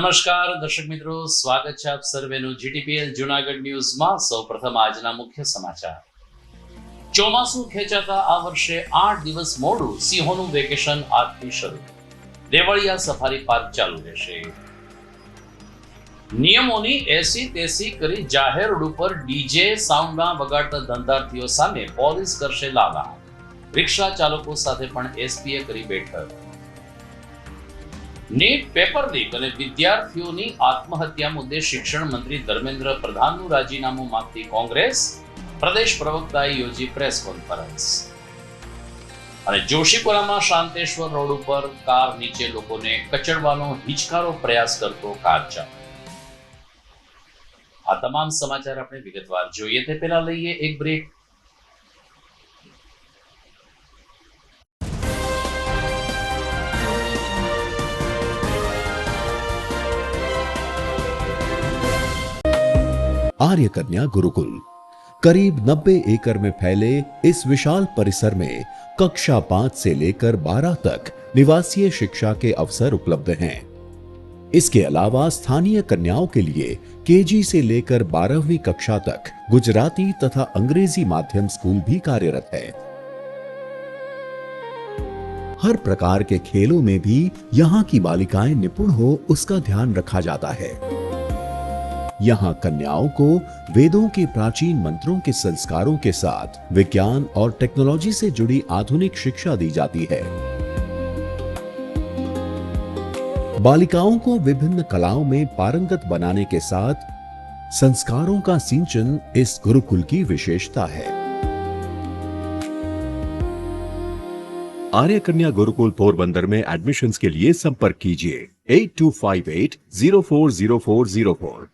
નમસ્કાર દર્શક મિત્રો, સ્વાગત છે આપ સર્વેનું જીટીપીએલ જૂનાગઢ ન્યૂઝમાં। સૌપ્રથમ આજના મુખ્ય સમાચાર। ચોમાસું ખેંચાતા આ વર્ષે 8 દિવસ મોડું સિંહોનું વેકેશન આજથી શરૂ। દેવળિયા સફારી પાર્ક ચાલુ રહેશે। નિયમોની એસી તેસી કરી જાહેર રોડ ઉપર ડીજે સાઉન્ડમાં વગાડતા ધંધાર્થીઓ સામે પોલીસ કરશે લાલા। રિક્ષા ચાલકો સાથે પણ એસપીએ કરી બેઠક। नीट पेपर लीक અને વિદ્યાર્થીઓની આત્મહત્યા મુદ્દે શિક્ષણ મંત્રી ધર્મેન્દ્ર પ્રધાનનું રાજીનામું માંગતી કોંગ્રેસ પ્રદેશ પ્રવક્તાએ યોજી પ્રેસ કોન્ફરન્સ। અને જોશીપુરામાં શાંતેશ્વર રોડ ઉપર કાર નીચે લોકોને કચડવાનો હિચકારો પ્રયાસ કરતો કાર ચાલક। આ તમામ સમાચાર આપણે વિગતવાર જોઈએ તે પહેલા લઈએ એક બ્રેક। आर्य कन्या गुरुकुल करीब 90 एकड़ में फैले इस विशाल परिसर में कक्षा 5 से लेकर 12 तक निवासीय शिक्षा के अवसर उपलब्ध हैं। इसके अलावा स्थानीय कन्याओं के लिए केजी से लेकर 12वीं कक्षा तक गुजराती तथा अंग्रेजी माध्यम स्कूल भी कार्यरत है। हर प्रकार के खेलों में भी यहाँ की बालिकाएं निपुण हो उसका ध्यान रखा जाता है। यहाँ कन्याओं को वेदों के प्राचीन मंत्रों के संस्कारों के साथ विज्ञान और टेक्नोलॉजी से जुड़ी आधुनिक शिक्षा दी जाती है। बालिकाओं को विभिन्न कलाओं में पारंगत बनाने के साथ संस्कारों का सिंचन इस गुरुकुल की विशेषता है। आर्य कन्या गुरुकुल पोरबंदर में एडमिशन्स के लिए संपर्क कीजिए 8258040404।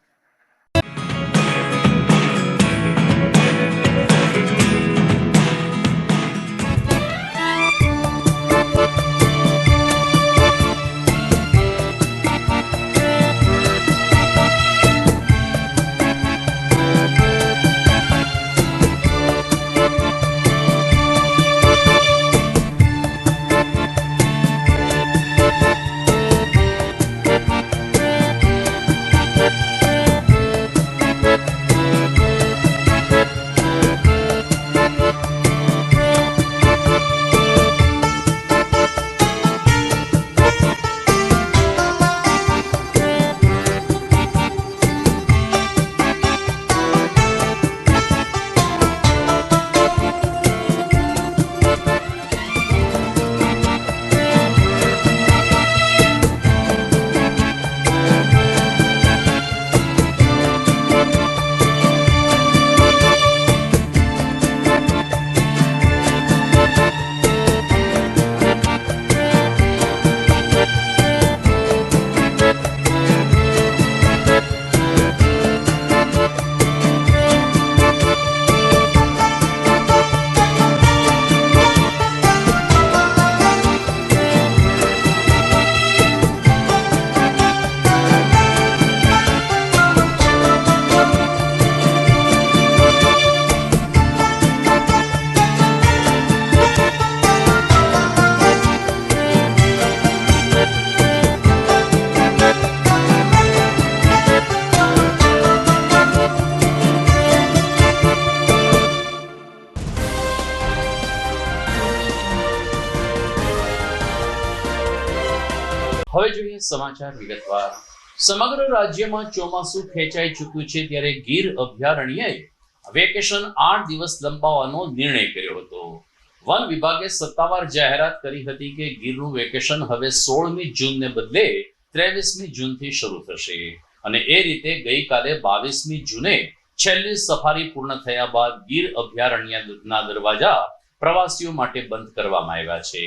હવે જોઈએ સમાચાર વિગતવાર। સમગ્ર રાજ્યમાં ચોમાસું ખેંચાઈ ચૂક્યું છે ત્યારે ગીર અભયારણ્યએ વેકેશન 8 દિવસ લંબાવવાનો નિર્ણય કર્યો હતો। વન વિભાગે સત્તાવાર જાહેરાત કરી હતી કે ગીરનું વેકેશન હવે 16મી જૂનને બદલે 23મી જૂનથી શરૂ થશે અને એ રીતે ગઈકાલે 22મી જૂને છેલ્લી સફારી પૂર્ણ થયા બાદ ગીર અભયારણ્યના દરવાજા પ્રવાસીઓ માટે બંધ કરવામાં આવ્યા છે।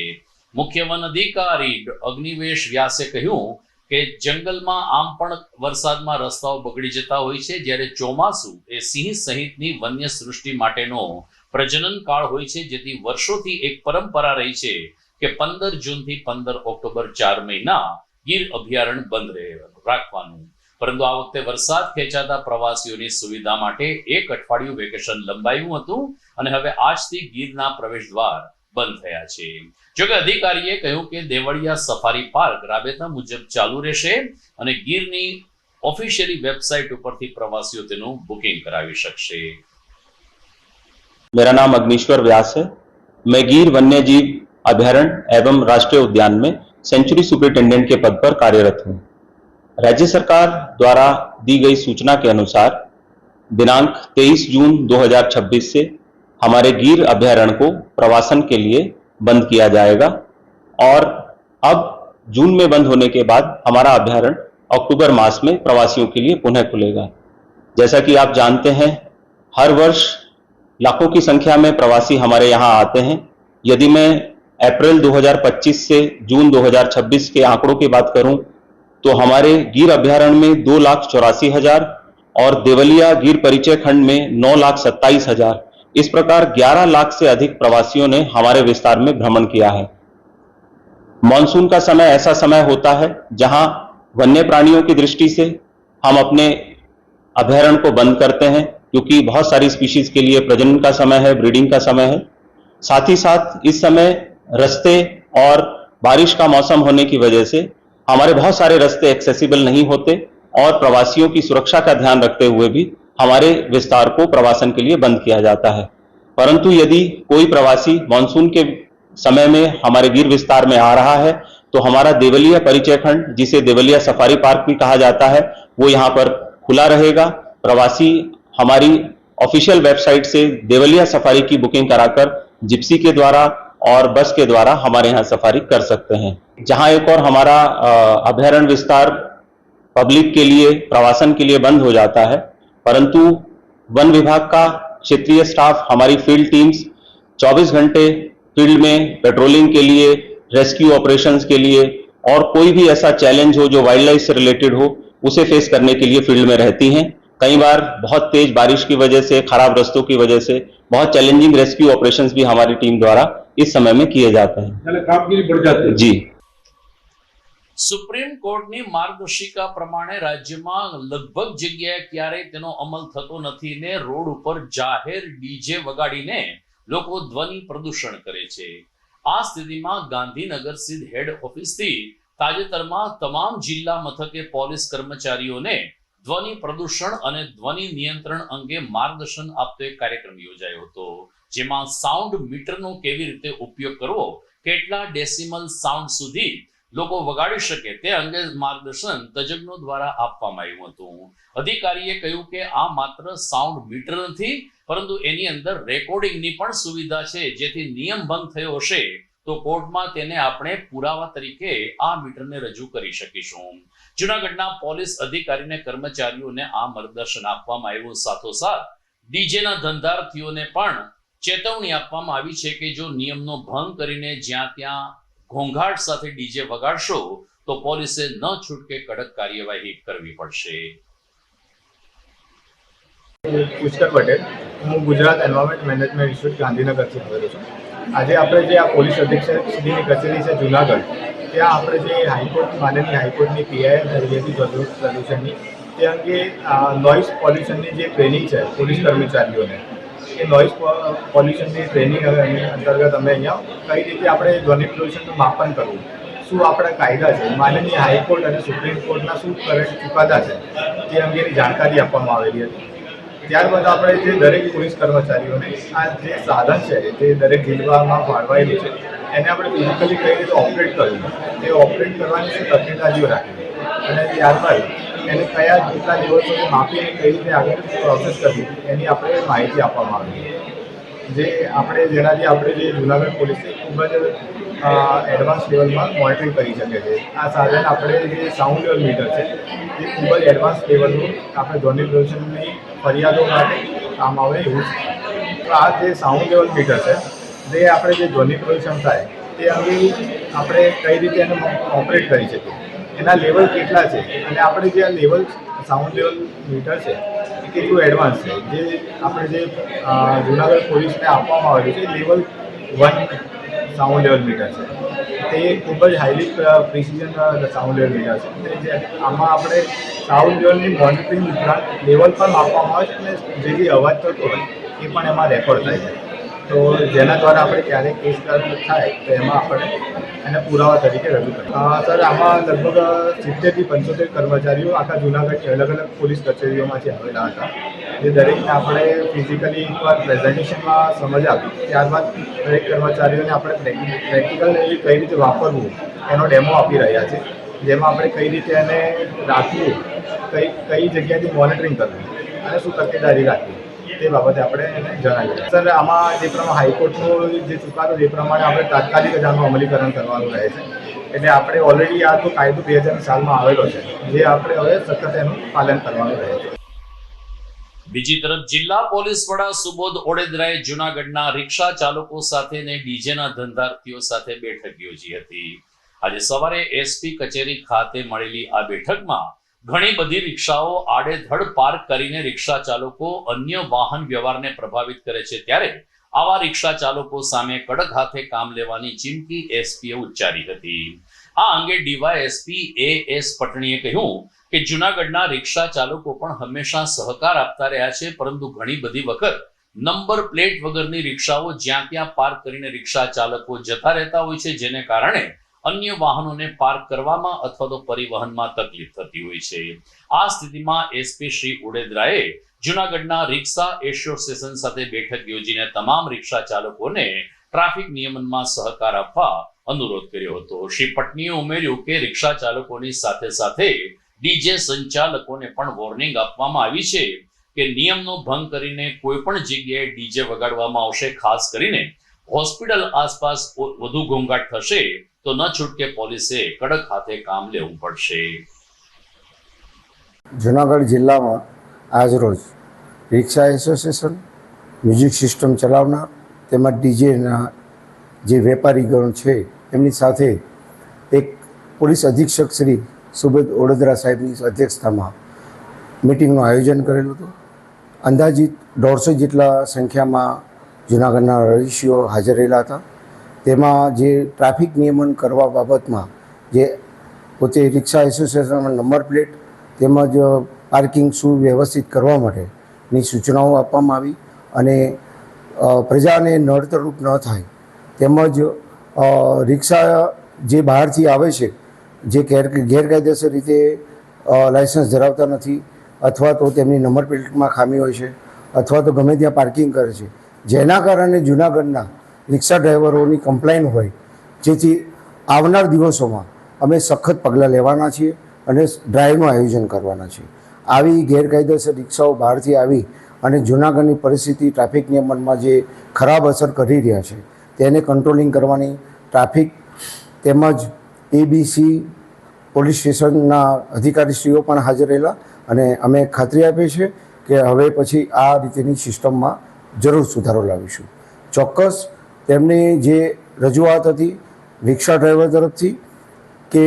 મુખ્ય વન અધિકારી અગ્નિવેશ વ્યાસે કહ્યું કે જંગલમાં આમ પણ વરસાદમાં રસ્તાઓ બગડી જતા હોય છે, જ્યારે ચોમાસું એ સિંહ સહિતની વન્ય સૃષ્ટિ માટેનો પ્રજનન કાળ હોય છે, જેથી વર્ષોથી એક પરંપરા રહી છે કે 15 જૂનથી 15 ઓક્ટોબર 4 મહિના ગીર અભયારણ્ય બંધ રાખવાનું। પરંતુ આ વખતે વરસાદ ખેંચાતા પ્રવાસીઓની સુવિધા માટે 1 અઠવાડિયું વેકેશન લંબાયું હતું અને હવે આજથી ગીરના પ્રવેશ દ્વાર બંધ થયા છે. જોકે અધિકારીએ કહ્યું કે દેવળિયા સફારી પાર્ક રાબેતા મુજબ ચાલુ રહેશે અને ગીરની ઓફિશિયલી વેબસાઇટ ઉપરથી પ્રવાસીઓ તેનું બુકિંગ કરાવી શકશે. मेरा नाम अग्निश्वर व्यास है। मैं गिर वन्य जीव अभयारण्य एवं राष्ट्रीय उद्यान में सेंचुरी सुपरिटेंडेंट के पद पर कार्यरत हूँ। राज्य सरकार द्वारा दी गई सूचना के अनुसार दिनांक 23 जून 2026 से हमारे गिर अभयारण्य को प्रवासन के लिए बंद किया जाएगा और अब जून में बंद होने के बाद हमारा अभयारण्य अक्टूबर मास में प्रवासियों के लिए पुनः खुलेगा। जैसा कि आप जानते हैं, हर वर्ष लाखों की संख्या में प्रवासी हमारे यहाँ आते हैं। यदि मैं अप्रैल 2025 से जून 2026 के आंकड़ों की बात करूं तो हमारे गिर अभयारण्य में 2,84,000 और देवलिया गिर परिचय खंड में 9,27,000, इस प्रकार 11 लाख से अधिक प्रवासियों ने हमारे विस्तार में भ्रमण किया है। मॉनसून का समय ऐसा समय होता है जहां वन्य प्राणियों की दृष्टि से हम अपने अभयारण्य को बंद करते हैं, क्योंकि बहुत सारी स्पीशीज के लिए प्रजनन का समय है, ब्रीडिंग का समय है। साथ ही साथ इस समय रास्ते और बारिश का मौसम होने की वजह से हमारे बहुत सारे रास्ते एक्सेसिबल नहीं होते और प्रवासियों की सुरक्षा का ध्यान रखते हुए भी हमारे विस्तार को प्रवासन के लिए बंद किया जाता है। परंतु यदि कोई प्रवासी मानसून के समय में हमारे गिर विस्तार में आ रहा है तो हमारा देवलिया परिचय खंड, जिसे देवलिया सफारी पार्क भी कहा जाता है, वो यहाँ पर खुला रहेगा। प्रवासी हमारी ऑफिशियल वेबसाइट से देवलिया सफारी की बुकिंग कराकर जिप्सी के द्वारा और बस के द्वारा हमारे यहाँ सफारी कर सकते हैं। जहाँ एक और हमारा अभयारण्य विस्तार पब्लिक के लिए प्रवासन के लिए बंद हो जाता है, परंतु वन विभाग का क्षेत्रीय स्टाफ, हमारी फील्ड टीम्स 24 घंटे फील्ड में पेट्रोलिंग के लिए, रेस्क्यू ऑपरेशंस के लिए और कोई भी ऐसा चैलेंज हो जो वाइल्ड लाइफ से रिलेटेड हो, उसे फेस करने के लिए फील्ड में रहती हैं। कई बार बहुत तेज बारिश की वजह से, खराब रास्तों की वजह से बहुत चैलेंजिंग रेस्क्यू ऑपरेशंस भी हमारी टीम द्वारा इस समय में किए जाते हैं। कामगिरी बढ़ जाती है। जी, સુપ્રીમ કોર્ટની માર્ગદર્શિકા પ્રમાણે રાજ્યમાં લગભગ જગ્યાએ ક્યારેય તેનો અમલ થતો નથી ને રોડ ઉપર જાહેર ડીજે વગાડીને લોકો ધ્વનિ પ્રદૂષણ કરે છે. આ સ્થિતિમાં ગાંધીનગર સ્થિત હેડ ઓફિસથી તાજેતરમાં તમામ જિલ્લા મથકે પોલીસ કર્મચારીઓને ધ્વનિ પ્રદૂષણ અને ધ્વનિ નિયંત્રણ અંગે માર્ગદર્શન આપતો એક કાર્યક્રમ યોજાયો હતો, જેમાં સાઉન્ડ મીટરનો કેવી રીતે ઉપયોગ કરવો, કેટલા ડેસિમલ સાઉન્ડ સુધી લોકો વગાડી શકે તે અંગે માર્ગદર્શન તજજ્ઞો દ્વારા આપવામાં આવ્યું હતું. અધિકારીએ કહ્યું કે આ માત્ર સાઉન્ડ મીટર નથી, પરંતુ એની અંદર રેકોર્ડિંગની પણ સુવિધા છે, જેથી નિયમ ભંગ થયો હશે તો કોર્ટમાં તેને આપણે પુરાવા તરીકે આ મીટરને રજૂ કરી શકીશું. જૂનાગઢના પોલીસ અધિકારીને કર્મચારીઓને આ માર્ગદર્શન આપવામાં આવ્યું. સાથોસાથ ડીજેના ધંધાર્થીઓને પણ ચેતવણી આપવામાં આવી છે કે જો નિયમનો ભંગ કરીને જ્યાં ત્યાં ઘોંઘાટ સાથે ડીજે વગાડશો તો પોલીસે ન છૂટકે કડક કાર્યવાહી કરવી પડશે. પુષ્કર પટેલ, હું ગુજરાત એન્વાયરમેન્ટ મેનેજમેન્ટ ઇન્સ્ટિટ્યૂટ ગાંધીનગરથી આવેલો છું. આજે આપણે જે આ પોલીસ અધિક્ષક શ્રીની કચેરી છે જૂનાગઢ, ત્યાં આપણે જે હાઈકોર્ટ, માનનીય હાઈકોર્ટની પીઆઈએલ થયેલી હતી પ્રદૂષણની, તે અંગે નોઇઝ પોલ્યુશનની જે ટ્રેનિંગ છે પોલીસ કર્મચારીઓને, એ નોઇઝ પોલ્યુશનની ટ્રેનિંગ અંતર્ગત અમે અહીંયા કઈ રીતે આપણે ધ્વનિ પ્રદૂષણનું માપન કરવું, શું આપણા કાયદા છે, માનનીય હાઈકોર્ટ અને સુપ્રીમ કોર્ટના શું ચુકાદા છે તે અંગેની જાણકારી આપવામાં આવેલી હતી. ત્યારબાદ આપણે જે દરેક પોલીસ કર્મચારીઓને આ જે સાધન છે તે દરેક જિલ્લામાં ફાળવાયેલું છે એને આપણે ફિઝિકલી કઈ રીતે ઓપરેટ કરવું, તે ઓપરેટ કરવાની શું તકેદારીઓ રાખવી અને ત્યારબાદ એને કયા જેટલા દિવસોને માપીને કઈ રીતે આગળ પ્રોસેસ કરવી એની આપણે માહિતી આપવામાં આવી. જે આપણે જેનાથી આપણે જે જૂનાગઢ પોલીસને ખૂબ જ એડવાન્સ લેવલમાં મોનિટરિંગ કરી શકે છે. આ સાધન આપણે જે સાઉન્ડ લેવલ મીટર છે એ ખૂબ જ એડવાન્સ લેવલનું આપણે ધ્વનિ પ્રદૂષણની ફરિયાદો માટે કામ આવે એવું છે. તો આ જે સાઉન્ડ લેવલ મીટર છે તે આપણે જે ધ્વનિ પ્રદૂષણ થાય તે અંગે આપણે કઈ રીતે એને ઓપરેટ કરી શકીએ, એના લેવલ કેટલા છે અને આપણે જે આ લેવલ સાઉન્ડ લેવલ મીટર છે એ કેટલું એડવાન્સ છે, જે આપણે જે જૂનાગઢ પોલીસને આપવામાં આવેલું છે લેવલ 1 સાઉન્ડ લેવલ મીટર છે, તે ખૂબ જ highly precision sound level meter છે. જે આમાં આપણે સાઉન્ડ લેવલની મોનિટરિંગ ઉપરાંત લેવલ પણ માપવામાં આવે છે અને જે અવાજ થતો હોય એ પણ એમાં રેકોર્ડ થાય છે. તો જેના દ્વારા આપણે ક્યારેક કેસ થાય તો એમાં આપણે એને પુરાવા તરીકે રજૂ કરીએ. સર, આમાં લગભગ 70 થી 75 કર્મચારીઓ આખા જૂનાગઢની અલગ અલગ પોલીસ કચેરીઓમાંથી આવેલા હતા, જે દરેકને આપણે ફિઝિકલી એકવાર પ્રેઝન્ટેશનમાં સમજ આપી, ત્યારબાદ દરેક કર્મચારીઓને આપણે પ્રેક્ટિકલ કઈ રીતે વાપરવું એનો ડેમો આપી રહ્યા છે, જેમાં આપણે કઈ રીતે એને રાખવું, કઈ જગ્યાએથી મોનિટરિંગ કરવું અને શું તકેદારી રાખવી તે બાબતે આપણે એને જણાવ્યું. સર, આમાં જે પ્રમાણે હાઈકોર્ટનો જે ચુકાદો એ પ્રમાણે આપણે તાત્કાલિક જ આનું અમલીકરણ કરવાનું રહે છે. એટલે આપણે ઓલરેડી આ તો કાયદો 2000 સાલમાં આવેલો છે, જે આપણે હવે સતત એનું પાલન કરવાનું રહે છે. બીજી તરફ જિલ્લા પોલીસ વડા સુબોધ ઓડેદરાએ જૂનાગઢના રિક્ષા ચાલકો સાથે ને ડીજેના ધંધાર્થીઓ સાથે બેઠક યોજી હતી. આજે સવારે એસપી કચેરી ખાતે મળેલી આ બેઠકમાં ઘણી બધી રિક્ષાઓ આડેધડ પાર્ક કરીને રિક્ષા ચાલકો અન્ય વાહન વ્યવહારને પ્રભાવિત કરે છે, ત્યારે આવા રિક્ષા ચાલકો સામે કડક હાથે કામ લેવાની ચીમકી એસપીએ ઉચ્ચારી હતી. આ અંગે ડીવાયએસપી એએસ પટણીએ કહ્યું કે જૂનાગઢના રિક્ષા ચાલકો પણ હંમેશા સહકાર આપતા રહ્યા છે, પરંતુ ઘણી બધી વખત નંબર પ્લેટ વગરની રિક્ષાઓ જ્યાં ત્યાં પાર્ક કરીને રિક્ષા ચાલકો જતા રહેતા હોય છે, જેને કારણે અન્ય વાહનોને પાર્ક કરવામાં અથવા તો પરિવહનમાં તકલીફ થતી હોય છે. આ સ્થિતિમાં એસપી શ્રી ઓડેદરાએ જૂનાગઢના રિક્ષા એસોસિએશન સાથે બેઠક યોજીને તમામ રિક્ષા ચાલકોને ટ્રાફિક નિયમનમાં સહકાર આપવા અનુરોધ કર્યો હતો. શ્રી પટનીએ ઉમેર્યું કે રિક્ષા ચાલકોની સાથે સાથે ડીજે સંચાલકોને પણ વોર્નિંગ આપવામાં આવી છે કે નિયમનો ભંગ કરીને કોઈ પણ જગ્યાએ ડીજે વગાડવામાં આવશે. ખાસ કરીને હોસ્પિટલ આસપાસ વધુ ઘોંઘાટ થશે તો ન છૂટકે પોલીસે કડક હાથે કામ લેવું પડશે. જૂનાગઢ જિલ્લામાં આજરોજ રિક્ષા એસોસિએશન, મ્યુઝિક સિસ્ટમ ચલાવનાર તેમજ ડીજેના જે વેપારીગણ છે એમની સાથે એક પોલીસ અધિક્ષક શ્રી સુબોધ ઓડેદરા સાહેબની અધ્યક્ષતામાં મિટિંગનું આયોજન કરેલું હતું. અંદાજિત 150 જેટલા સંખ્યામાં જૂનાગઢના રહીશીઓ હાજર રહેલા હતા. તેમાં જે ટ્રાફિક નિયમન કરવા બાબતમાં જે પોતે રિક્ષા એસોસિએશનમાં નંબર પ્લેટ તેમજ પાર્કિંગ સુવ્યવસ્થિત કરવા માટેની સૂચનાઓ આપવામાં આવી અને પ્રજાને નડતરરૂપ ન થાય તેમજ રિક્ષા જે બહારથી આવે છે, જે ગેરકાયદેસર રીતે લાઇસન્સ ધરાવતા નથી અથવા તો તેમની નંબર પ્લેટમાં ખામી હોય છે અથવા તો ગમે ત્યાં પાર્કિંગ કરે છે, જેના કારણે જૂનાગઢના રિક્ષા ડ્રાઈવરોની કમ્પ્લેન હોય, જેથી આવનાર દિવસોમાં અમે સખત પગલાં લેવાના છીએ અને ડ્રાઈવનું આયોજન કરવાના છીએ. આવી ગેરકાયદેસર રિક્ષાઓ બહારથી આવી અને જૂનાગઢની પરિસ્થિતિ ટ્રાફિક નિયમનમાં જે ખરાબ અસર કરી રહ્યા છે તેને કંટ્રોલિંગ કરવાની ટ્રાફિક તેમજ એબીસી પોલીસ સ્ટેશનના અધિકારીશ્રીઓ પણ હાજર રહેલા અને અમે ખાતરી આપી છે કે હવે પછી આ રીતેની સિસ્ટમમાં જરૂર સુધારો લાવીશું. ચોક્કસ તેમની જે રજૂઆત હતી રિક્ષા ડ્રાઈવર તરફથી કે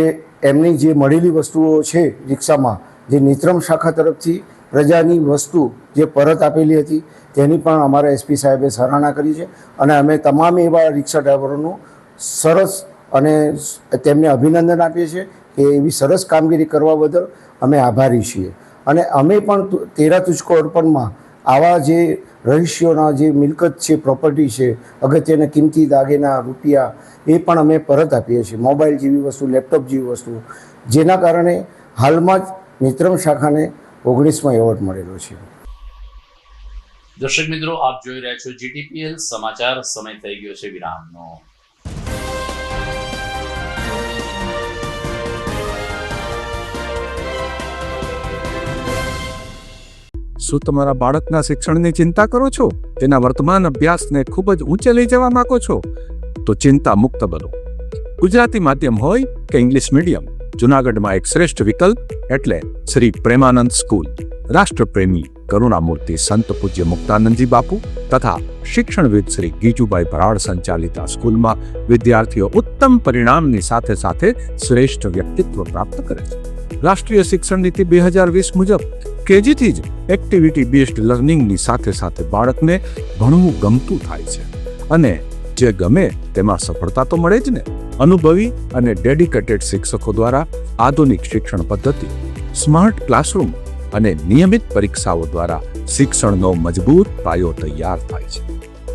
એમની જે મળેલી વસ્તુઓ છે રિક્ષામાં, જે નેત્રમ શાખા તરફથી પ્રજાની વસ્તુ જે પરત આપેલી હતી તેની પણ અમારા એસપી સાહેબે સરાહના કરી છે અને અમે તમામ એવા રિક્ષા ડ્રાઈવરોનું સરસ અને તેમને અભિનંદન આપીએ છીએ કે એવી સરસ કામગીરી કરવા બદલ અમે આભારી છીએ. અને અમે પણ તેરા તુજકો અર્પણમાં આવા જે રહીશીઓના જે મિલકત છે, પ્રોપર્ટી છે, અગત્યના કિંમતી દાગીના, રૂપિયા એ પણ અમે પરત આપીએ છીએ. મોબાઈલ જેવી વસ્તુ, લેપટોપ જેવી વસ્તુ, જેના કારણે હાલમાં જ નેત્રમ શાખાને 19મો એવોર્ડ મળેલો છે. દર્શક મિત્રો, આપ જોઈ રહ્યા છો જીટીપીએલ સમાચાર. સમય થઈ ગયો છે વિરામનો. શું તમારા બાળકના શિક્ષણની ચિંતા કરો છો? તેના વર્તમાન અભ્યાસને ખૂબ જ ઊંચે લઈ જવા માંગો છો? તો ચિંતા મુક્ત બનો. ગુજરાતી માધ્યમ હોય કે ઇંગ્લિશ મીડિયમ, જૂનાગઢમાં એક શ્રેષ્ઠ વિકલ્પ એટલે શ્રી પ્રેમાનંદ સ્કૂલ. રાષ્ટ્રપ્રેમી કરુણામૂર્તિ સંત પૂજ્ય મુક્તાનંદજી બાપુ તથા શિક્ષણવિદ શ્રી ગીજુભાઈ ભરાડ સંચાલિત આ સ્કૂલમાં વિદ્યાર્થીઓ ઉત્તમ પરિણામની સાથે સાથે શ્રેષ્ઠ વ્યક્તિત્વ પ્રાપ્ત કરે છે. રાષ્ટ્રીય શિક્ષણ નીતિ 2020 મુજબ કેજીથી જ એક્ટિવિટી બેઝડ લર્નિંગની સાથે સાથે બાળકને ભણવું ગમતું થાય છે અને જે ગમે તેમાં સફળતા તો મળે જ ને. અનુભવી અને ડેડિકેટેડ શિક્ષકો દ્વારા આધુનિક શિક્ષણ પદ્ધતિ, સ્માર્ટ ક્લાસરૂમ અને નિયમિત પરીક્ષાઓ દ્વારા શિક્ષણનો મજબૂત પાયો તૈયાર થાય છે.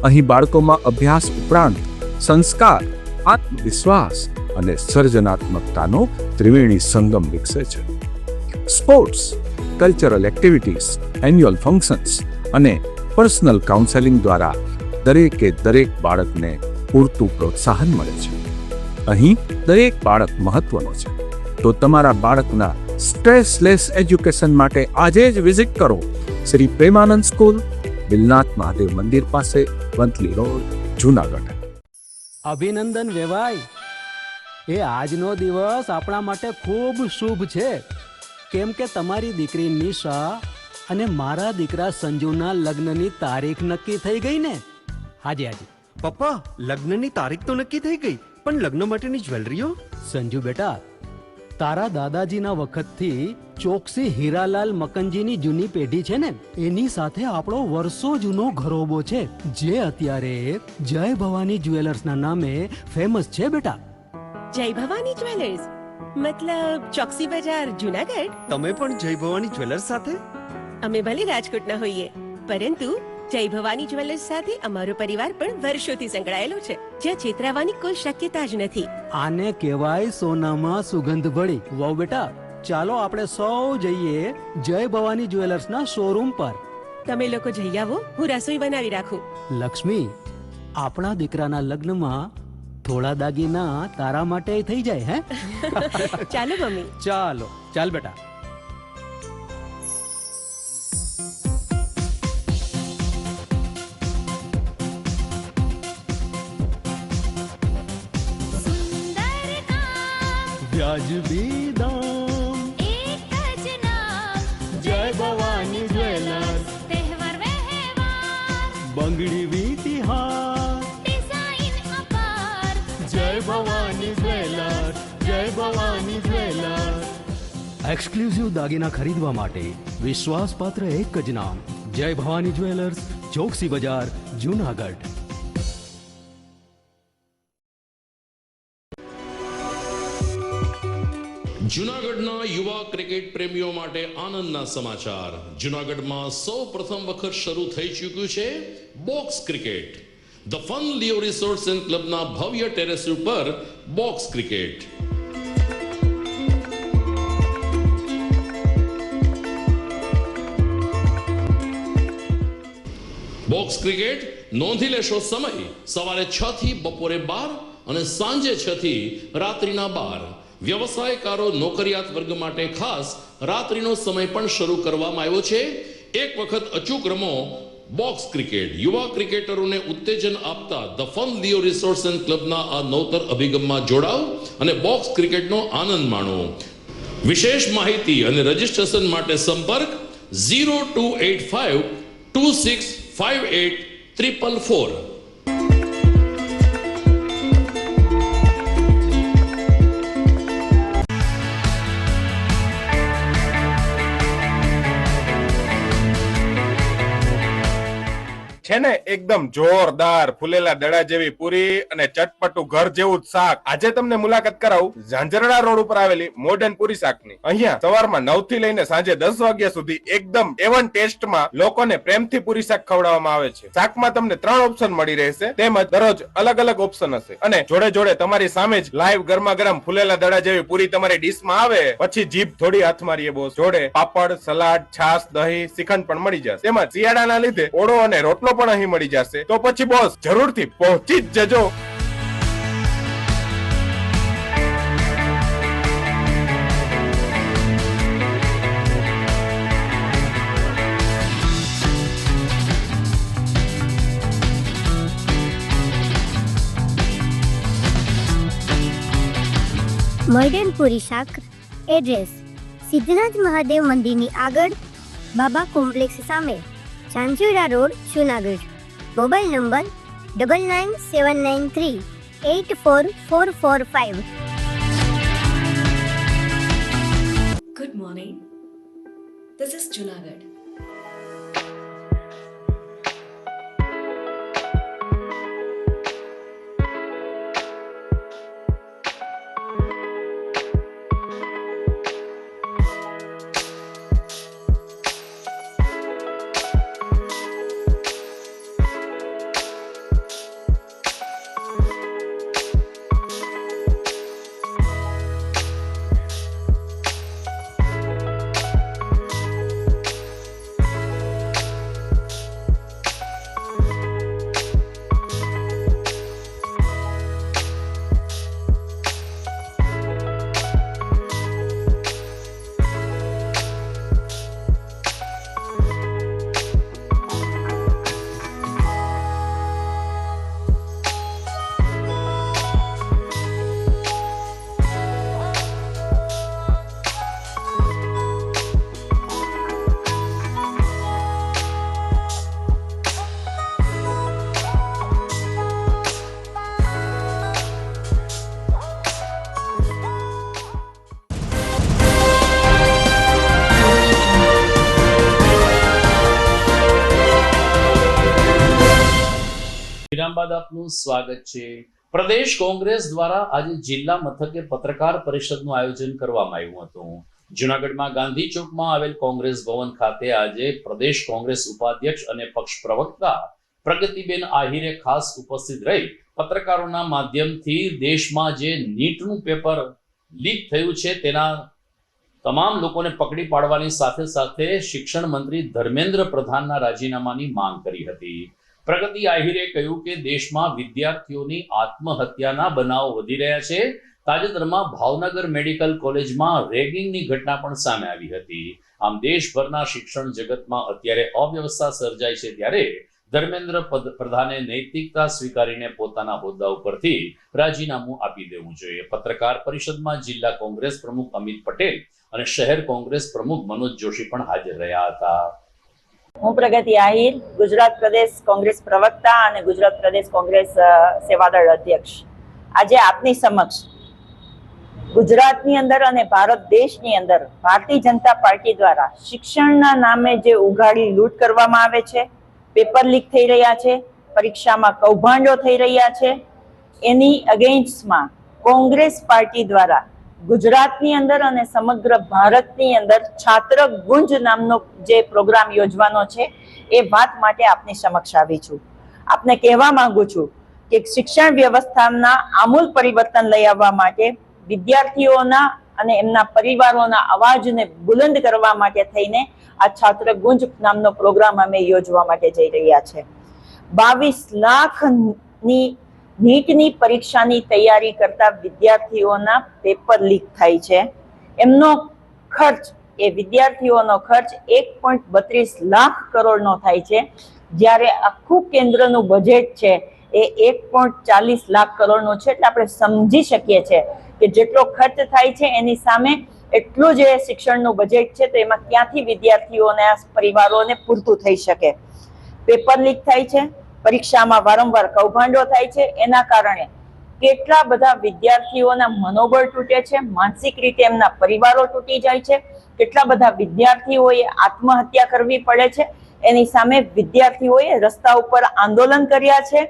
અહીં બાળકોમાં અભ્યાસ ઉપરાંત સંસ્કાર, આત્મવિશ્વાસ અને સર્જનાત્મકતાનો ત્રિવેણી સંગમ વિકસે છે. Sports, cultural activities, annual functions અને પર્સનલ કાઉન્સેલિંગ દ્વારા દરેક બાળકને પૂરતું પ્રોત્સાહન મળે છે. અહીં દરેક બાળક મહત્વનો છે. તો તમારા બાળકના સ્ટ્રેસલેસ એજ્યુકેશન માટે આજે જ વિઝિટ કરો શ્રી પ્રેમાનંદ સ્કૂલ, બિલનાથ મહાદેવ મંદિર પાસે, વંથલી રોડ, જૂનાગઢ. અભિનંદન વેવાઈ, એ આજનો દિવસ આપણા માટે ખૂબ શુભ છે, કેમ કે તમારી દીકરી નિશા અને મારા દીકરા સંજુના લગ્નની તારીખ નક્કી થઈ ગઈ ને. હાજી હાજી પપ્પા, લગ્નની તારીખ તો નક્કી થઈ ગઈ, પણ લગ્ન માટેની જ્વેલરીઓ? સંજુ બેટા, તારા દાદાજીના વખતથી ચોકસી હીરાલાલ મકનજીની જૂની પેઢી છે ને, એની સાથે આપણો વર્ષો જૂનો ઘરોબો છે, જે અત્યારે જય ભવાની જ્વેલર્સના નામે ફેમસ છે બેટા. જય ભવાની જ્વેલર્સ મતલબ ચોકસી બજાર, જૂનાગઢ? તમે પણ જય ભવાની જ્વેલર્સ સાથે? અમે ભલે રાજકોટના હોઈએ, પરંતુ જય ભવાની જ્વેલર્સ સાથે અમારો પરિવાર પણ વર્ષોથી સંકળાયેલો છે, જ્યાં છેતરાવાની કોઈ શક્યતા જ નથી. આને કહેવાય સોનામાં સુગંધ ભળી. વાવ બેટા, ચાલો આપણે સૌ જઈએ જય ભવાની જ્વેલર્સના શોરૂમ પર. તમે લોકો જઈ આવો, હું રસોઈ બનાવી રાખું. લક્ષ્મી, આપણા દીકરાના લગ્નમાં થોડા દાગીના તારા માટે થઈ જાય. હે ચાલો મમ્મી. ચાલો ચાલ બેટા. વ્યાજબી દામ, એક જ નામ, જય ભવાની જ્વેલર્સ. તહેવાર વ્યવહાર, બંગડી વીટી હાર, ડિઝાઇન અપાર, જય ભવાની જ્વેલર્સ, જય ભવાની જ્વેલર્સ. એક્સક્લુઝિવ દાગીના ખરીદવા માટે વિશ્વાસપાત્ર એક જ નામ, જય ભવાની જ્વેલર્સ, ચોકસી બજાર, જૂનાગઢ. જૂનાગઢના યુવા ક્રિકેટ પ્રેમીઓ માટે આનંદના સમાચાર. જૂનાગઢમાં સૌ પ્રથમ વખત શરૂ થઈ ચૂક્યું છે box cricket. The fun Leo resorts and ક્લબના ભવ્ય ટેરેસ ઉપર બોક્સ ક્રિકેટ. બોક્સ ક્રિકેટ નોંધી લેશો સમય સવારે 6 થી બપોરે 12 અને સાંજે 6 થી રાત્રિના 12. વ્યવસાયકારો, નોકરિયાત વર્ગ માટે ખાસ રાત્રિનો સમય પણ શરૂ કરવામાં આવ્યો છે. એક વખત અચૂક રમો બોક્સ ક્રિકેટ. યુવા ક્રિકેટરોને ઉત્તેજન આપતા the fun Leo resorts and ક્લબના આ નવતર અભિગમમાં જોડાઓ અને બોક્સ ક્રિકેટનો આનંદ માણો. વિશેષ માહિતી અને રજીસ્ટ્રેશન માટે સંપર્ક 0285 2658 444. છે ને એકદમ જોરદાર ફૂલેલા દડા જેવી પૂરી અને ચટપટું ઘર જેવું જ શાક. આજે તમને મુલાકાત કરાવું ઝાંઝરડા રોડ ઉપર આવેલી મોડર્ન પૂરી શાકની. અહીંયા સવારમાં 9 થી લઈને સાંજે 10 વાગ્યા સુધી એકદમ એવન ટેસ્ટમાં લોકોને પ્રેમથી પૂરી શાક ખવડાવવામાં આવે છે. શાકમાં તમને 3 ઓપ્શન મળી રહેશે, તેમજ દરરોજ અલગ અલગ ઓપ્શન હશે, અને જોડે જોડે તમારી સામે જ લાઈવ ગરમા ગરમ ફૂલેલા દડા જેવી પૂરી તમારી ડીશમાં આવે પછી જીભ થોડી હાથ મારીએ બોસ. જોડે પાપડ, સલાડ, છાશ, દહીં, શ્રીખંડ પણ મળી જશે. તેમજ શિયાળાના લીધે ઓળો અને રોટલો પણ અહીં મળી જશે. તો પછી બોસ જરૂરથી પહોંચી જ જજો. મોડર્ન પૂરી શાક. એડ્રેસ સિદ્ધનાથ મહાદેવ મંદિરની આગળ, બાબા કોમ્પ્લેક્સ સામે, Zanzarda road, Junagadh. Mobile number 9979384445. Good morning, this is Junagadh. બાદ આપનું સ્વાગત છે. પ્રદેશ કોંગ્રેસ દ્વારા આજે જિલ્લા મથકે પત્રકાર પરિષદનું આયોજન કરવામાં આવ્યું હતું. જૂનાગઢમાં ગાંધી ચોકમાં આવેલ કોંગ્રેસ ભવન ખાતે આજે પ્રદેશ કોંગ્રેસ ઉપાધ્યક્ષ અને પક્ષ પ્રવક્તા પ્રગતિબેન આહિરે ખાસ ઉપસ્થિત રહી પત્રકારોના માધ્યમથી દેશમાં જે નીટનું પેપર લીક થયું છે તેના તમામ લોકોને પકડી પાડવાની સાથે સાથે શિક્ષણ મંત્રી ધર્મેન્દ્ર પ્રધાનના રાજીનામાની માંગ કરી હતી. પ્રગતિ આહિરે કહ્યું કે દેશમાં વિદ્યાર્થીઓની આત્મહત્યાના બનાવો વધી રહ્યા છે. તાજેતરમાં ભાવનગર મેડિકલ કોલેજમાં રેગિંગની ઘટના પણ સામે આવી હતી. આમ દેશભરના શિક્ષણ જગતમાં અત્યારે અવ્યવસ્થા સર્જાય છે ત્યારે ધર્મેન્દ્ર પ્રધાને નૈતિકતા સ્વીકારીને પોતાના હોદ્દા ઉપરથી રાજીનામું આપી દેવું જોઈએ. પત્રકાર પરિષદમાં જિલ્લા કોંગ્રેસ પ્રમુખ અમિત પટેલ અને શહેર કોંગ્રેસ પ્રમુખ મનોજ જોશી પણ હાજર રહ્યા હતા. હું પ્રગતિ આહિર, ગુજરાત પ્રદેશ કોંગ્રેસ પ્રવક્તા અને ગુજરાત પ્રદેશ કોંગ્રેસ સેવાદળ અધ્યક્ષ. આજે આપની સમક્ષ ગુજરાતની અંદર અને ભારત દેશની અંદર ભારતીય જનતા પાર્ટી દ્વારા શિક્ષણના નામે જે ઉઘાડી લૂંટ કરવામાં આવે છે, પેપર લીક થઈ રહ્યા છે, પરીક્ષામાં કૌભાંડો થઈ રહ્યા છે, એની અગેન્સ્ટમાં કોંગ્રેસ પાર્ટી દ્વારા ગુજરાતની અંદર અને સમગ્ર ભારતની અંદર છાત્ર ગુંજ નામનો જે પ્રોગ્રામ યોજવાનો છે એ વાત માટે આપની સમક્ષ આવી છું. આપને કહેવા માંગુ છું કે શિક્ષણ વ્યવસ્થાના આમૂલ પરિવર્તન લઈ આવવા માટે વિદ્યાર્થીઓના અને એમના પરિવારોના અવાજને બુલંદ કરવા માટે થઈને આ છાત્ર ગુંજ નામનો પ્રોગ્રામ અમે યોજવા માટે જઈ રહ્યા છે. 22 લાખની નીટની પરીક્ષાની તૈયારી કરતા વિદ્યાર્થીઓના પેપર લીક થાય છે. એમનો ખર્ચ, એ વિદ્યાર્થીઓનો ખર્ચ 1.32 લાખ કરોડનો થાય છે, જ્યારે આખું કેન્દ્રનું બજેટ છે એ 1.40 લાખ કરોડનું છે. એટલે આપણે સમજી શકીએ છીએ કે જેટલો ખર્ચ થાય છે એની સામે એટલું જે શિક્ષણનું બજેટ છે તો એમાં ક્યાંથી વિદ્યાર્થીઓને પરિવારોને પૂરતું થઈ શકે. પેપર લીક થાય છે, પરીક્ષામાં વારંવાર કૌભાંડો થાય છે, એના કારણે કેટલા બધા વિદ્યાર્થીઓના મનોબળ તૂટે છે, માનસિક રીતે એમના પરિવારો તૂટી જાય છે, કેટલા બધા વિદ્યાર્થીઓએ આત્મહત્યા કરવી પડે છે. એની સામે વિદ્યાર્થીઓએ રસ્તા ઉપર આંદોલન કર્યા છે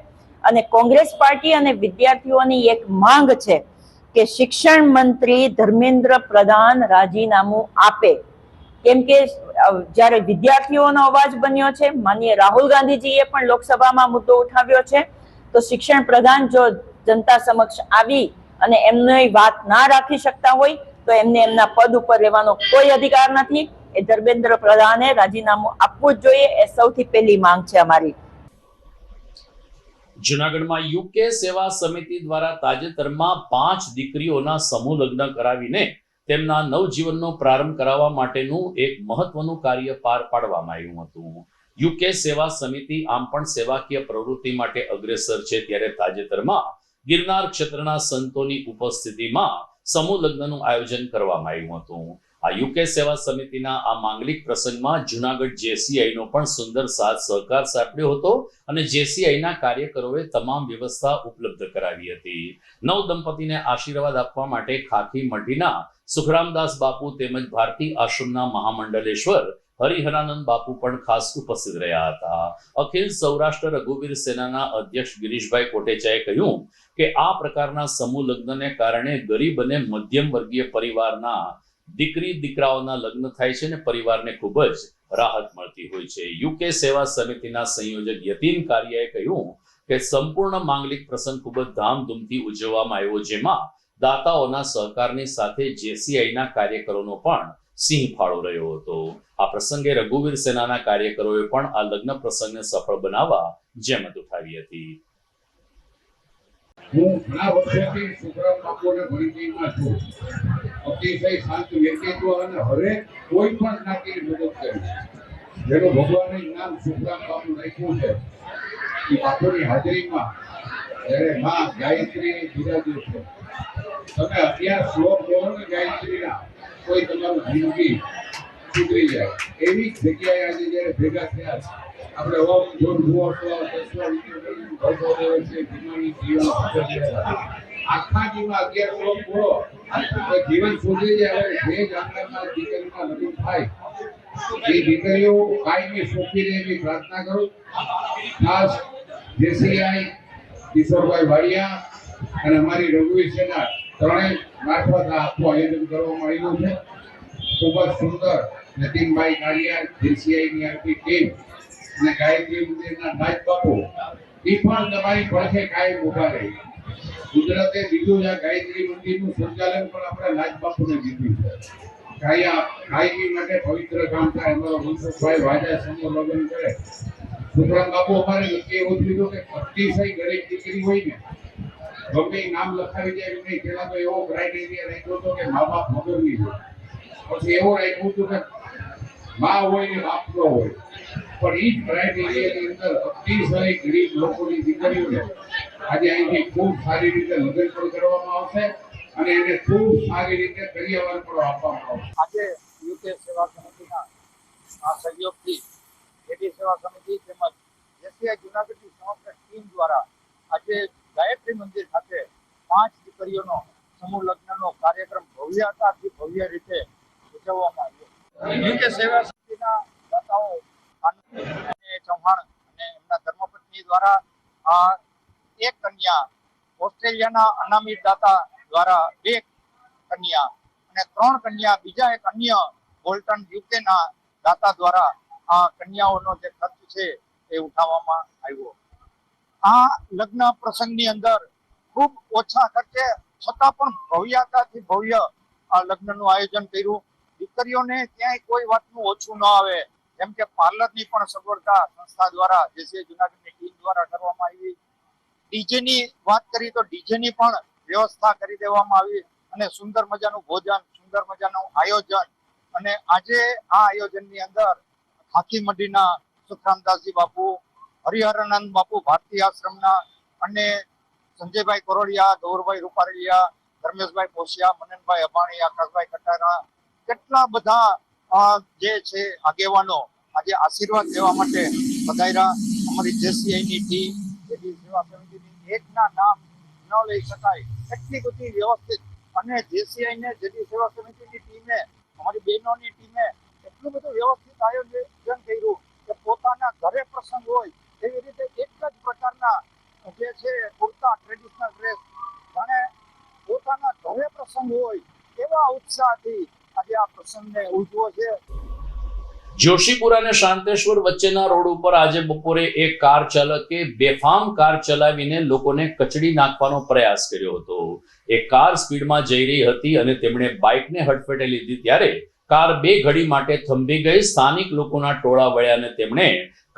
અને કોંગ્રેસ પાર્ટી અને વિદ્યાર્થીઓની એક માંગ છે કે શિક્ષણ મંત્રી ધર્મેન્દ્ર પ્રધાન રાજીનામું આપે. કેમ કે જ્યારે વિદ્યાર્થીઓનો અવાજ બન્યો છે, માનનીય રાહુલ ગાંધીજીએ પણ લોકસભામાં મુદ્દો ઉઠાવ્યો છે, તો શિક્ષણ પ્રધાન જો જનતા સમક્ષ આવી અને એમની વાત ના રાખી શકતા હોય તો એમને એમના પદ ઉપર રહેવાનો કોઈ અધિકાર નથી. એ ધર્મેન્દ્ર પ્રધાને રાજીનામું આપવું જ જોઈએ. એ સૌથી પહેલી માંગ છે અમારી. જૂનાગઢમાં યુકે સેવા સમિતિ દ્વારા તાજેતરમાં 5 દીકરીઓના સમૂહ લગ્ન કરાવીને તેમના નવજીવનનો પ્રારંભ કરાવવા માટેનું એક મહત્વનું કાર્ય પાર પાડવામાં આવ્યું હતું. યુકે સેવા સમિતિ આમ પણ સેવાકીય પ્રવૃત્તિ માટે અગ્રેસર છે ત્યારે તાજેતરમાં ગિરનાર ક્ષેત્રના સંતોની ઉપસ્થિતિમાં સમૂહ લગ્નનું આયોજન કરવામાં આવ્યું હતું. આ યુકે સેવા સમિતિના આ માંગલિક પ્રસંગમાં જૂનાગઢ જેસીઆઈનો પણ સુંદર સાથ સહકાર સાંપડ્યો હતો અને જેસીઆઈના કાર્યકરોએ તમામ વ્યવસ્થા ઉપલબ્ધ કરાવી હતી. નવ દંપતીને આશીર્વાદ આપવા માટે ખાખી મઢીના સુખરામદાસ બાપુ તેમજ ભારતી આશ્રમના મહામંડલેશ્વર હરિહરાનંદ બાપુ પણ ખાસ ઉપસ્થિત રહ્યા હતા. અખિલ સૌરાષ્ટ્ર રઘુવીર સેનાના અધ્યક્ષ ગિરીશભાઈ કોટેચાએ કહ્યું કે આ પ્રકારના સમૂહ લગ્નને કારણે ગરીબ અને મધ્યમ વર્ગીય પરિવારના દીકરી દીકરાઓના લગ્ન થાય છે અને પરિવારને ખૂબ જ રાહત મળતી હોય છે. યુકે સેવા સમિતિના સંયોજક યતીન કારિયાએ કહ્યું કે સંપૂર્ણ માંગલિક પ્રસંગ ખૂબ જ ધામધૂમથી ઉજવવામાં આવ્યો, જેમાં દાતાઓના સહકારની સાથે જેસીઆઈના કાર્યકરોનો પણ સિંહ ફાળો રહ્યો હતો. આ પ્રસંગે રઘુવીર સેનાના કાર્યકરોએ પણ આ લગ્ન પ્રસંગને સફળ બનાવવા જહેમત ઉઠાવી હતી. હું ઘણા વર્ષોથી સુખરામ બાપુને પરિચયમાં છું. અતિશય શાંત વ્યક્તિત્વ અને હરેક કોઈ પણ જ્ઞાતિની મદદ કરી. જેનું ભગવાને નામ સુખરામ બાપુ રાખ્યું છે, એ બાપુની હાજરીમાં જ્યારે માં ગાયત્રી બિરાજે છે. તમે અત્યાર શ્લોક બોલો ને ગાયત્રીના, કોઈ તમારું જિંદગી સુધરી જાય એવી જગ્યાએ આજે જ્યારે ભેગા થયા છે. આપણે ઓમ જોર ભૂવો આખા જીવન 11 શ્લોક બોલો, જીવન સુધરી જાય. હવે જે ગામડામાં દીકરીના લગ્ન થાય એ દીકરીઓ કાયમી સોંપી દે એવી પ્રાર્થના કરું. ખાસ જેસીઆઈ કિશોરભાઈ વાડિયા અને અમારી રઘુવીર સેના ત્રણેય મારફત આ આખું આયોજન કરવામાં આવ્યું છે. ખૂબ જ સુંદર નીતિનભાઈ કાળિયા, જેસીઆઈની આખી ટીમ અને ગાયત્રી મંદિરના નાથ બાપુ એ પણ તમારી પડખે કાયમ ઉભા રહી. ગુજરાતે દીધું છે ગાયત્રી મંદિરનું સંચાલન પણ આપણે નાથ બાપુને દીધું છે. ગાયકી માટે પવિત્ર કામ થાય. અમારો મનસુખભાઈ વાજા સમૂહ લગ્ન કરે. સુખરામ બાપુ અમારે નક્કી એવું થયું કે અતિશય ગરીબ દીકરી હોય ને ગમે નામ લખાવી જાય નહીં. પેલા તો એવો ક્રાઇટેરિયા રાખ્યો હતો કે મા બાપ વગરની હોય. પછી એવું રાખ્યું હતું કે મા હોય ને બાપ ન હોય. પણ એ જ ક્રાઇટેરિયાની અંદર અતિશય ગરીબ લોકોની દીકરીઓને આજે અહીંથી ખૂબ સારી રીતે લગ્ન પણ કરવામાં આવશે અને એને ખૂબ સારી રીતે કરિયાવર પણ આપવામાં આવશે. આજે યુકે સેવા સમિતિના આ સહયોગથી એટી સેવા સમિતિ તેમજ જેસીઆઈ જુનાગઢની સમગ્ર ટીમ દ્વારા આજે ગાયત્રી મંદિર ખાતે 5 દીકરીઓનો સમૂહ લગ્નનો કાર્યક્રમ ભવ્યતાથી ભવ્ય રીતે ઉજવવામાં આવ્યો. યુકે સેવા સમિતિના દાતાઓ અને ચૌહાણ અને એમના ધર્મપત્ની દ્વારા એક કન્યા, ઓસ્ટ્રેલિયાના અનામિત દાતા દ્વારા 2 કન્યા અને 3 કન્યા બીજા એક અન્ય બોલ્ટન યુકેના દાતા દ્વારા આ કન્યાઓનો જે ખર્ચ છે એ ઉઠાવવામાં આવ્યો. આ લગ્ન પ્રસંગની અંદર ખૂબ ઓછા ખર્ચે છતાં પણ ભવ્યતાથી ભવ્ય આ લગ્નનું આયોજન કર્યું. દીકરીઓને ક્યાંય કોઈ વાતનું ઓછું ન આવે જેમ કે પાર્લરની પણ સગવડતા સંસ્થા દ્વારા જેસીઆઈ જુનાગઢની ટીમ દ્વારા કરવામાં આવી. ડીજેની વાત કરી તો ડીજેની પણ વ્યવસ્થા કરી દેવામાં આવી અને સુંદર મજાનું ભોજન, સુંદર મજાનું આયોજન. અને આજે આ આયોજનની અંદર ખાકી મંડીના સુખરામદાસજી બાપુ, હરિહરાનંદ બાપુ ભારતી આશ્રમના અને સંજયભાઈ કોરોડિયા, ગૌરભાઈ રૂપારેલિયા, ધર્મેશભાઈ પોશિયા, મનનભાઈ અબાણી, આકાશભાઈ કટારા, કેટલા બધા જે છે આગેવાનો આજે આશીર્વાદ લેવા માટે પધાર્યા. અમારી જેસીઆઈની ટીમ, એટી સેવા સમિતિની એકના નામ ન લઈ શકાય એટલી બધી વ્યવસ્થિત અને જેસીઆઈને જેટી સેવા સમિતિની ટીમે, અમારી બહેનોની ટીમે એટલું બધું વ્યવસ્થિત આયોજન કર્યું કે પોતાના ઘરે પ્રસંગ હોય એવી રીતે એક જ પ્રકારના જે છે કુર્તા, ટ્રેડિશનલ ડ્રેસ અને પોતાના ઘરે પ્રસંગ હોય એવા ઉત્સાહથી આજે આ પ્રસંગને ઉજવો છે. જોશીપુરા અને શાંતેશ્વર વચ્ચેના રોડ ઉપર આજે બપોરે એક કાર ચાલકે બેફામ કાર ચલાવીને લોકોને કચડી નાખવાનો પ્રયાસ કર્યો હતો. એક કાર સ્પીડમાં જઈ રહી હતી અને તેમણે બાઇકને હડફેટે લીધી ત્યારે કાર 2 ઘડી માટે થંભી ગઈ. સ્થાનિક લોકોના ટોળા વળ્યા અને તેમણે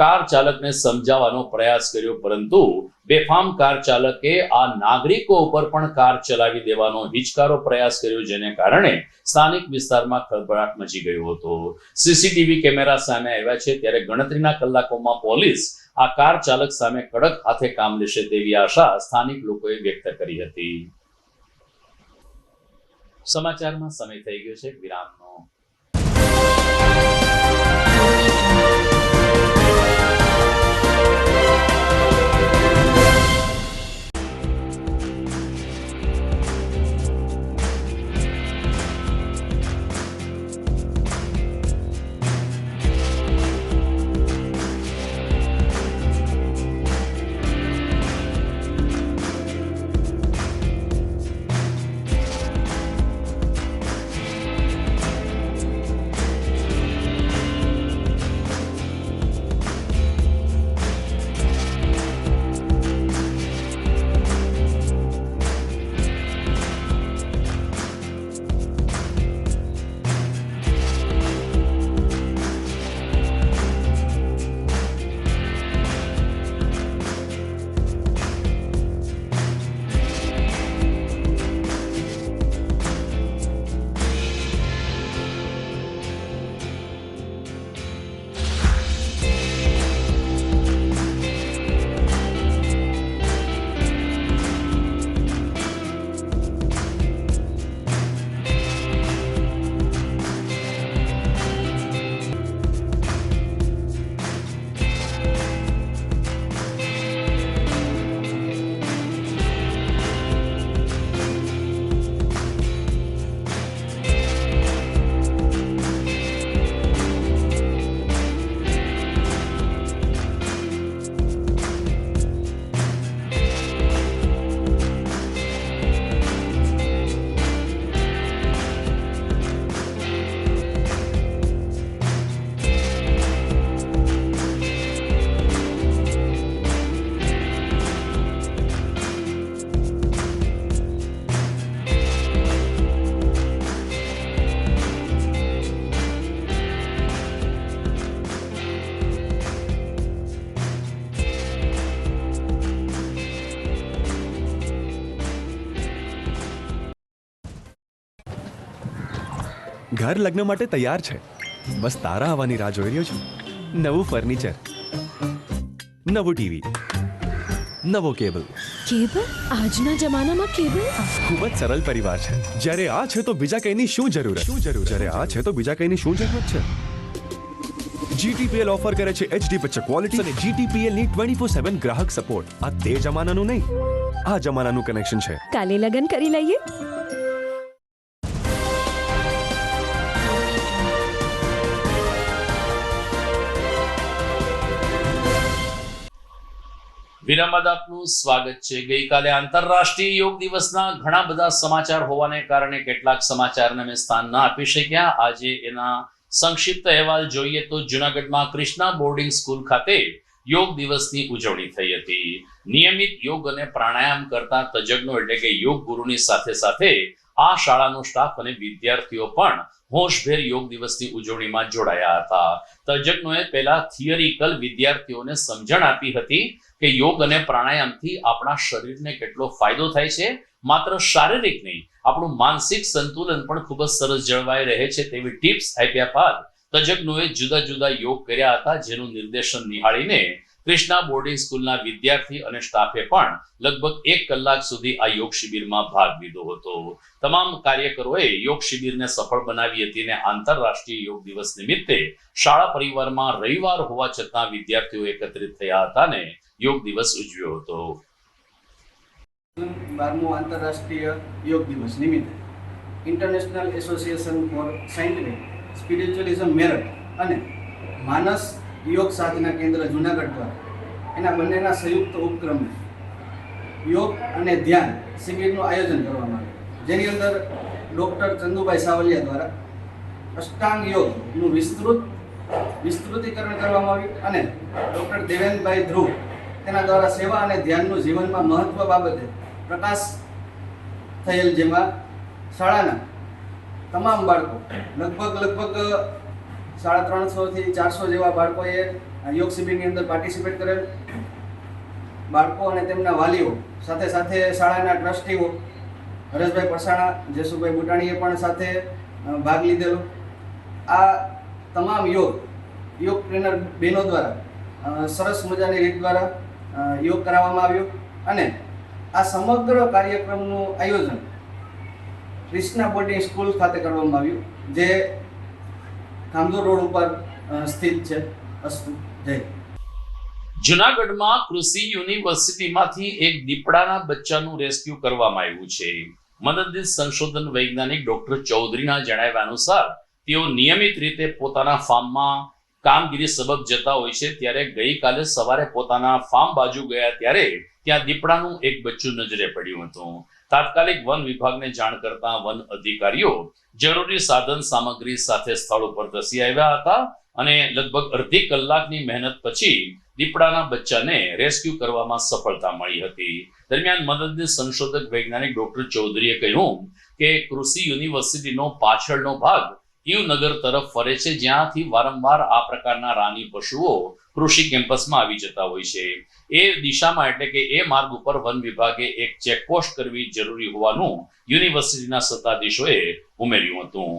કાર ચાલકને સમજાવવાનો પ્રયાસ કર્યો, પરંતુ બેફામ કાર ચાલકે આ નાગરિકો ઉપર પણ કાર ચલાવી દેવાનો હિચકારો પ્રયાસ કર્યો, જેને કારણે સ્થાનિક વિસ્તારમાં ખળભળાટ મચી ગયો હતો. સીસીટીવી કેમેરા સામે આવ્યા છે ત્યારે ગણતરીના કલાકોમાં પોલીસ આ કાર ચાલક સામે કડક હાથે કામ લેશે તેવી આશા સ્થાનિક લોકોએ વ્યક્ત કરી હતી. સમાચારમાં સમય થઈ ગયો છે વિરામનો. ઘર લગ્ન માટે તૈયાર છે, બસ તારા આવવાની રાહ જોઈ રહ્યો છું. નવું ફર્નિચર, નવું ટીવી, નવો કેબલ. કેબલ? આજના જમાનામાં કેબલ? ખૂબ જ સરળ પરિવાર છે. જ્યારે આ છે તો બીજા કઈની શું જરૂરત? જ્યારે આ છે તો બીજા કઈની શું જરૂરત છે? GTPL ઓફર કરે છે HD પિક્ચર ક્વોલિટી અને GTPL ની 24/7 ગ્રાહક સપોર્ટ. આ તે જમાનાનું નહીં, આ જમાનાનું કનેક્શન છે. કાલે લગન કરી લઈએ. વિરામ બાદ આપનું સ્વાગત છે. ગઈકાલે આંતરરાષ્ટ્રીય યોગ દિવસના ઘણા બધા સમાચાર હોવાને કારણે કેટલાક સમાચારને અમે સ્થાન ન આપી શક્યા. આજે એના સંક્ષિપ્ત અહેવાલ જોઈએ તો જૂનાગઢમાં કૃષ્ણા બોર્ડિંગ સ્કૂલ ખાતે યોગ દિવસની ઉજવણી થઈ હતી. નિયમિત યોગ અને પ્રાણાયામ કરતા તજજ્ઞો એટલે કે યોગ ગુરુની સાથે સાથે આ શાળાનો સ્ટાફ અને વિદ્યાર્થીઓ પણ હોશભેર યોગ દિવસની ઉજવણીમાં જોડાયા હતા. તજજ્ઞોએ પહેલા થિયરિકલ વિદ્યાર્થીઓને સમજણ આપી હતી કે યોગ અને પ્રાણાયામથી આપણા શરીરને કેટલો ફાયદો થાય છે. માત્ર શારીરિક નહીં, આપણું માનસિક સંતુલન પણ ખૂબ જ સરસ જળવાઈ રહે છે તેવી ટિપ્સ આપ્યા બાદ તજજ્ઞોએ જુદા જુદા યોગ કર્યા હતા, જેનું નિર્દેશન નિહાળીને કૃષ્ણા બોર્ડિંગ સ્કૂલના વિદ્યાર્થી અને સ્ટાફે પણ લગભગ 1 કલાક સુધી આ યોગ શિબિરમાં ભાગ લીધો હતો. તમામ કાર્યકરોએ યોગ શિબિરને સફળ બનાવી હતી અને આંતરરાષ્ટ્રીય યોગ દિવસ નિમિત્તે શાળા પરિવારમાં રવિવાર હોવા છતાં વિદ્યાર્થીઓ એકત્રિત થયા હતા અને યોગ દિવસ ઉજવ્યો હતો. 12મો આંતરરાષ્ટ્રીય યોગ દિવસ નિમિત્તે international association for scientific spiritualism Meerut અને માનસ યોગ સાધના કેન્દ્ર જૂનાગઢ દ્વારા એના બંનેના સંયુક્ત ઉપક્રમે યોગ અને ધ્યાન શિબિરનું આયોજન કરવામાં આવ્યું, જેની અંદર ડૉક્ટર ચંદુભાઈ સાવલિયા દ્વારા અષ્ટાંગ યોગનું વિસ્તૃતિકરણ કરવામાં આવ્યું અને ડૉક્ટર દેવેનભાઈ ધ્રુવ તેના દ્વારા સેવા અને ધ્યાનનું જીવનમાં મહત્વ બાબતે પ્રકાશ થયેલ, જેમાં શાળાના તમામ બાળકો લગભગ 350 થી 400 જેવા બાળકોએ યોગ શિબિરની અંદર પાર્ટિસિપેટ કરેલ. બાળકો અને તેમના વાલીઓ સાથે સાથે શાળાના ટ્રસ્ટીઓ હરેશભાઈ પરસાણા, જેસુભાઈ બુટાણીએ પણ સાથે ભાગ લીધેલો. આ તમામ યોગ ટ્રેનર બહેનો દ્વારા સરસ મજાની રીત દ્વારા યોગ કરાવવામાં આવ્યો અને આ સમગ્ર કાર્યક્રમનું આયોજન કૃષ્ણા બોર્ડિંગ સ્કૂલ ખાતે કરવામાં આવ્યું, જે કામદોર રોડ ઉપર સ્થિત છે. અસ્તુ જય. જૂનાગઢમાં કૃષિ યુનિવર્સિટીમાંથી એક દીપડાના બચ્ચાનું રેસ્ક્યુ કરવામાં આવ્યું છે. મદદનીશ સંશોધન વૈજ્ઞાનિક ડોક્ટર ચૌધરીના જણાવ્યા અનુસાર તેઓ નિયમિત રીતે પોતાના ફાર્મમાં કામગીરી સબબ જતા હોય છે, ત્યારે ગઈકાલે સવારે પોતાના ફાર્મ બાજુ ગયા ત્યારે ત્યાં દીપડાનું એક બચ્ચું નજરે પડ્યું હતું. તાત્કાલિક વન વિભાગને જાણ કરતા વન અધિકારીઓ જરૂરી સાધન સામગ્રી સાથે સ્થળ ઉપર ધસી આવ્યા હતા અને લગભગ અડધી કલાકની મહેનત પછી દીપડાના બચ્ચાને રેસ્ક્યુ કરવામાં સફળતા મળી હતી. દરમિયાન મદદનીશ સંશોધક વૈજ્ઞાનિક ડોક્ટર ચૌધરીએ કહ્યું કે કૃષિ યુનિવર્સિટીનો પાછળનો ભાગ યુનગર તરફ ફરે છે, જ્યાંથી વારંવાર આ પ્રકારના રાની પશુઓ કૃષિ કેમ્પસમાં આવી જતા હોય છે. એ દિશામાં એટલે કે એ માર્ગ ઉપર વન વિભાગે એક ચેકપોસ્ટ કરવી જરૂરી હોવાનું યુનિવર્સિટીના સત્તાધીશોએ ઉમેર્યું હતું.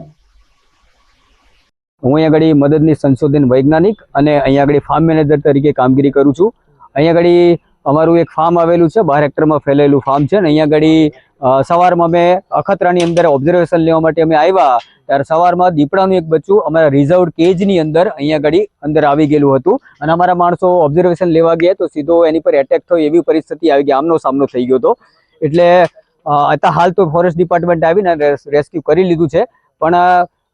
હું અહીંયા આગળ મદદનીશ સંશોધન વૈજ્ઞાનિક અને અહીંયા આગળ ફાર્મ મેનેજર તરીકે કામગીરી કરું છું. અહીંયા આગળ અમારું એક ફાર્મ આવેલું છે, 12 હેક્ટરમાં ફેલાયેલું ફાર્મ છે. અને અહીંયા આગળ સવારમાં અમે અખતરાની અંદર ઓબ્ઝર્વેશન લેવા માટે અમે આવ્યા ત્યારે સવારમાં દીપડાનું એક બચ્ચું અમારા રિઝર્વડ કેજની અંદર અહીંયા આગળ અંદર આવી ગયેલું હતું અને અમારા માણસો ઓબ્ઝર્વેશન લેવા ગયા તો સીધો એની પર એટેક થયો એવી પરિસ્થિતિ આવી ગઈ, આમનો સામનો થઈ ગયો હતો. એટલે અત્યારે હાલ તો ફોરેસ્ટ ડિપાર્ટમેન્ટ આવીને રેસ્ક્યુ કરી લીધું છે, પણ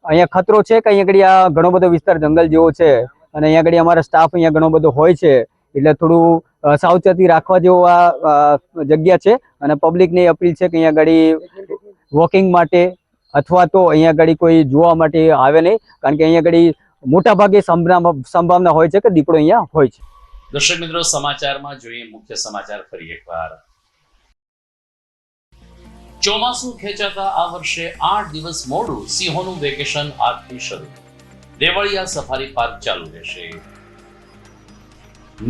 અહીંયા ખતરો છે કે અહીંયા આગળ આ ઘણો બધો વિસ્તાર જંગલ જેવો છે અને અહીંયા આગળ અમારા સ્ટાફ અહીંયા ઘણો બધો હોય છે, એટલે થોડું સાવચેતી રાખવા જેવો આ જગ્યા છે. અને પબ્લિકને અપીલ છે કે અહીંયા આગળ વોકિંગ માટે અથવા તો અહીંયા આગળ કોઈ જોવા માટે આવે નહીં, કારણ કે અહીંયા આગળ મોટા ભાગે સંભાવના હોય છે કે દીપડો અહીંયા હોય છે. દર્શક મિત્રો, સમાચારમાં જોઈએ મુખ્ય સમાચાર ફરી એકવાર. ચોમાસું ખેંચાતા આ વર્ષે 8 દિવસ મોડું સિંહોનું વેકેશન આજથી શરૂ. દેવળિયા સફારી પાર્ક ચાલુ રહેશે.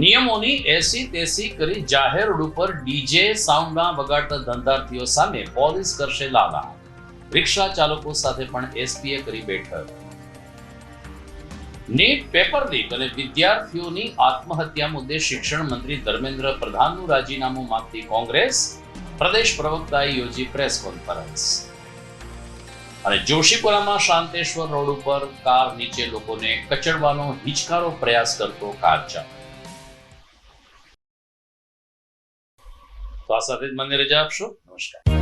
નિયમોની એસી તેસી કરી જાહેર રોડ ઉપર ડીજે સાઉન્ડમાં વગાડતા ધંધાર્થીઓ સામે પોલીસ કરશે લાલા. રિક્ષા ચાલકો સાથે પણ એસપીએ કરી બેઠક. નીટ પેપર લીક અને વિદ્યાર્થીઓની આત્મહત્યા મુદ્દે શિક્ષણ મંત્રી ધર્મેન્દ્ર પ્રધાનનું રાજીનામું માંગતી કોંગ્રેસ પ્રદેશ પ્રવક્તાએ યોજી પ્રેસ કોન્ફરન્સ. અને જોશીપુરામાં શાંતેશ્વર રોડ ઉપર કાર નીચે લોકોને કચડવાનો હિચકારો પ્રયાસ કરતો કાર ચાલક. તો આ સાથે જ મને રજા આપશો. નમસ્કાર.